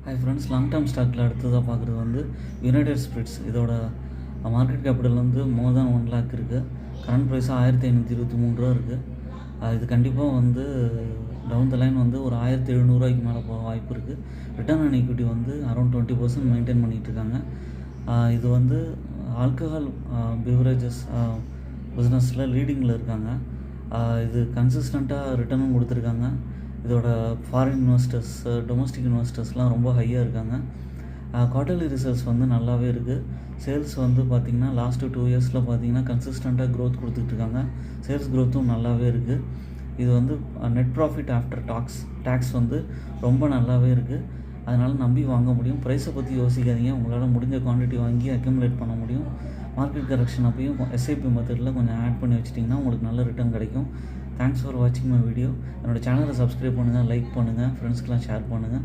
Hi friends, long term ஸ்டாக்கில் அடுத்ததாக பார்க்குறது வந்து யுனைடெட் ஸ்பிரிட்ஸ். இதோட மார்க்கெட் கேபிட்டல் வந்து மோர் தேன் 1 lakh இருக்குது. கரண்ட் ப்ரைஸ் 1523 ரூபா இருக்குது. இது கண்டிப்பாக வந்து டவுன் த லைன் வந்து ஒரு 1700 ரூபாய்க்கு மேலே போக வாய்ப்பு இருக்குது. ரிட்டர்ன் ஆன் ஈக்விட்டி வந்து அரௌண்ட் 20% மெயின்டைன் பண்ணிகிட்ருக்காங்க. இது வந்து ஆல்கஹால் பிவரேஜஸ் பிஸ்னஸில் லீடிங்கில் இருக்காங்க. இது கன்சிஸ்டண்ட்டாக ரிட்டர்னும் கொடுத்துருக்காங்க. இதோட ஃபாரின் இன்வெஸ்டர்ஸ், டொமஸ்டிக் இன்வெஸ்டர்ஸ்லாம் ரொம்ப ஹையாக இருக்காங்க. குவார்ட்டர்லி ரிசல்ட்ஸ் வந்து நல்லாவே இருக்குது. சேல்ஸ் வந்து பார்த்திங்கன்னா லாஸ்ட்டு 2 இயர்ஸில் பார்த்திங்கன்னா கன்சிஸ்டண்ட்டாக க்ரோத் கொடுத்துட்ருக்காங்க. சேல்ஸ் க்ரோத்தும் நல்லாவே இருக்குது. இது வந்து நெட் ப்ராஃபிட் ஆஃப்டர் டேக்ஸ் வந்து ரொம்ப நல்லாவே இருக்குது. அதனால் நம்பி வாங்க முடியும். ப்ரைஸை பற்றி யோசிக்காதீங்க. உங்களால் முடிஞ்ச குவான்டிட்டி வாங்கி அக்யூமுலேட் பண்ண முடியும். மார்க்கெட் கரெக்ஷன் அப்பையும் எஸ்ஐபி மெத்தடில் கொஞ்சம் ஆட் பண்ணி வச்சிட்டிங்கன்னா உங்களுக்கு நல்ல ரிட்டர்ன் கிடைக்கும். தேங்க்ஸ் ஃபார் வாட்சிங் மை வீடியோ. என்னோடய சேனலை சப்ஸ்கிரைப் பண்ணுங்கள், லைக் பண்ணுங்கள், ஃப்ரெண்ட்ஸ்க்கெலாம் ஷேர் பண்ணுங்கள்.